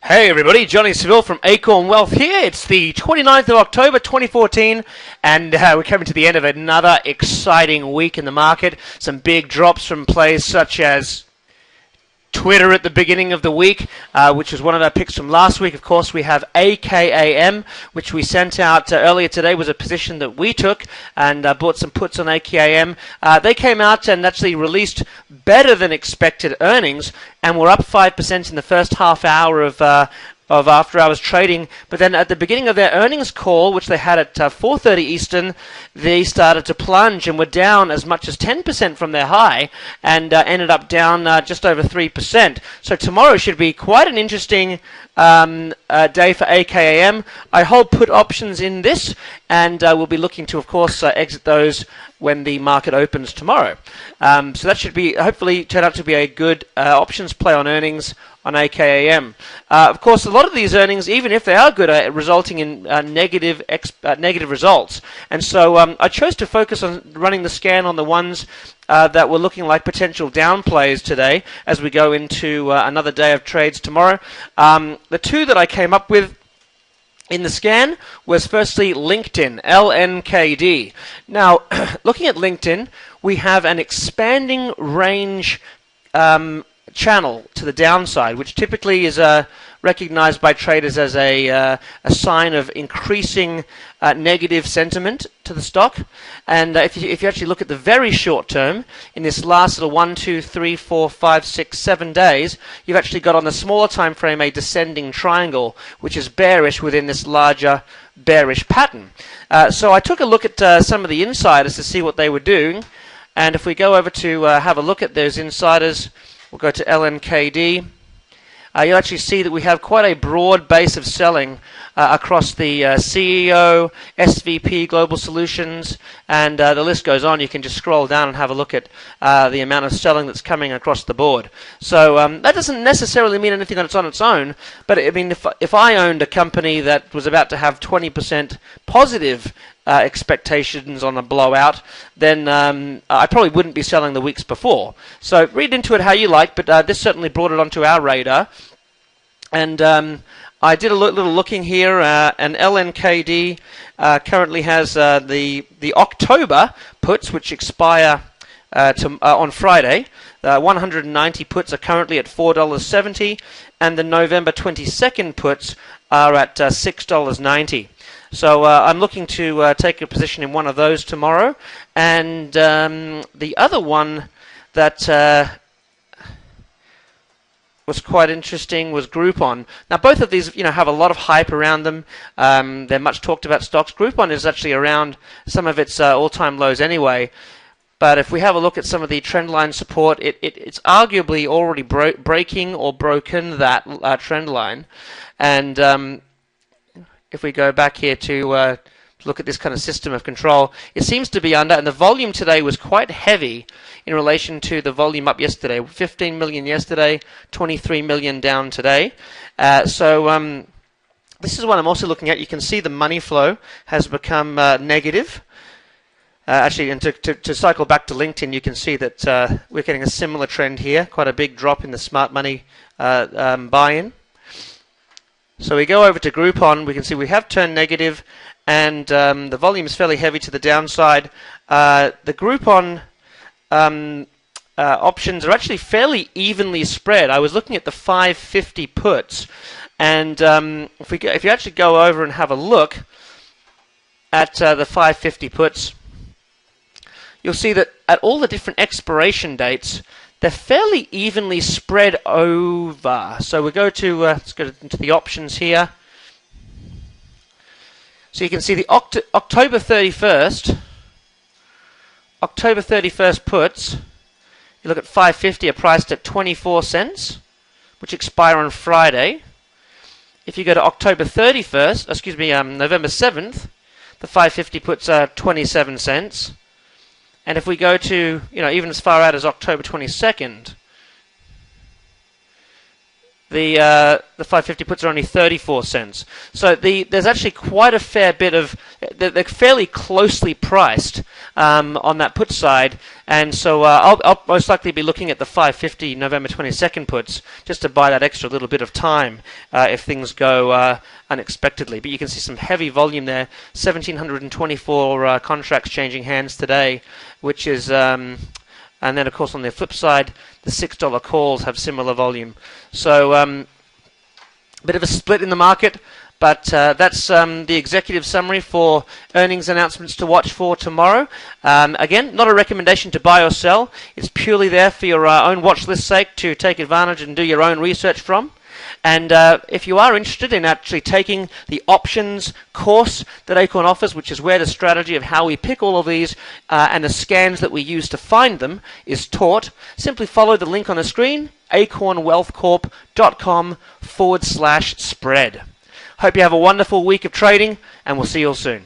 Hey everybody, Johnny Seville from AKAM Wealth here. It's the 29th of October 2014 and we're coming to the end of another exciting week in the market. Some big drops from plays such as Twitter at the beginning of the week, which was one of our picks from last week. Of course, we have AKAM, which we sent out earlier today, was a position that we took and bought some puts on AKAM. They came out and actually released better than expected earnings and were up 5% in the first half hour of after hours trading, but then at the beginning of their earnings call, which they had at 4:30 Eastern, they started to plunge and were down as much as 10% from their high and ended up down just over 3%. So tomorrow should be quite an interesting day for AKAM. I hold put options in this and we'll be looking to, of course, exit those when the market opens tomorrow. So that should be hopefully turn out to be a good options play on earnings on AKAM. Of course, a lot of these earnings, even if they are good, are resulting in negative results. And so I chose to focus on running the scan on the ones that were looking like potential down plays today as we go into another day of trades tomorrow. The two that I came up with in the scan was firstly LinkedIn, LNKD. Now, looking at LinkedIn, we have an expanding range channel to the downside, which typically is recognized by traders as a sign of increasing negative sentiment to the stock. And if you actually look at the very short term, in this last little 1, 2, 3, 4, 5, 6, 7 days, you've actually got on the smaller time frame a descending triangle, which is bearish within this larger bearish pattern. So I took a look at some of the insiders to see what they were doing. And if we go over to have a look at those insiders, we'll go to LNKD. You'll actually see that we have quite a broad base of selling across the CEO, SVP, Global Solutions, and the list goes on. You can just scroll down and have a look at the amount of selling that's coming across the board. So that doesn't necessarily mean anything on its own, but I mean, if I owned a company that was about to have 20% positive expectations on a blowout, then I probably wouldn't be selling the weeks before. So read into it how you like, but this certainly brought it onto our radar. And I did a little looking here, and LNKD currently has the October puts, which expire on Friday. 190 puts are currently at $4.70, and the November 22nd puts are at $6.90. So I'm looking to take a position in one of those tomorrow. And the other one that was quite interesting was Groupon. Now both of these, have a lot of hype around them. They're much talked about stocks. Groupon is actually around some of its all-time lows anyway. But if we have a look at some of the trend line support, it's arguably already breaking or broken that trend line. And if we go back here to look at this kind of system of control, it seems to be under, and the volume today was quite heavy in relation to the volume up yesterday. 15 million yesterday, 23 million down today. So this is what I'm also looking at. You can see the money flow has become negative. Actually, and to cycle back to LinkedIn, you can see that we're getting a similar trend here, quite a big drop in the smart money buy-in. So we go over to Groupon, we can see we have turned negative, and the volume is fairly heavy to the downside. The Groupon options are actually fairly evenly spread. I was looking at the 550 puts, and if you actually go over and have a look at the 550 puts, you'll see that at all the different expiration dates, they're fairly evenly spread over. So we go to let's go into the options here. So you can see the October 31st puts. You look at 550 are priced at 24 cents, which expire on Friday. If you go to November 7th, the 550 puts are 27 cents. And if we go to, even as far out as October 22nd, the 550 puts are only 34 cents. So there's actually quite a fair bit of, they're fairly closely priced on that put side, and so I'll most likely be looking at the 550 November 22nd puts just to buy that extra little bit of time if things go unexpectedly. But you can see some heavy volume there, 1,724 contracts changing hands today, which is... and then, of course, on the flip side, the $6 calls have similar volume. So, a bit of a split in the market, but that's the executive summary for earnings announcements to watch for tomorrow. Again, not a recommendation to buy or sell. It's purely there for your own watch list sake to take advantage and do your own research from. And if you are interested in actually taking the options course that Acorn offers, which is where the strategy of how we pick all of these and the scans that we use to find them is taught, simply follow the link on the screen, acornwealthcorp.com/spread. Hope you have a wonderful week of trading, and we'll see you all soon.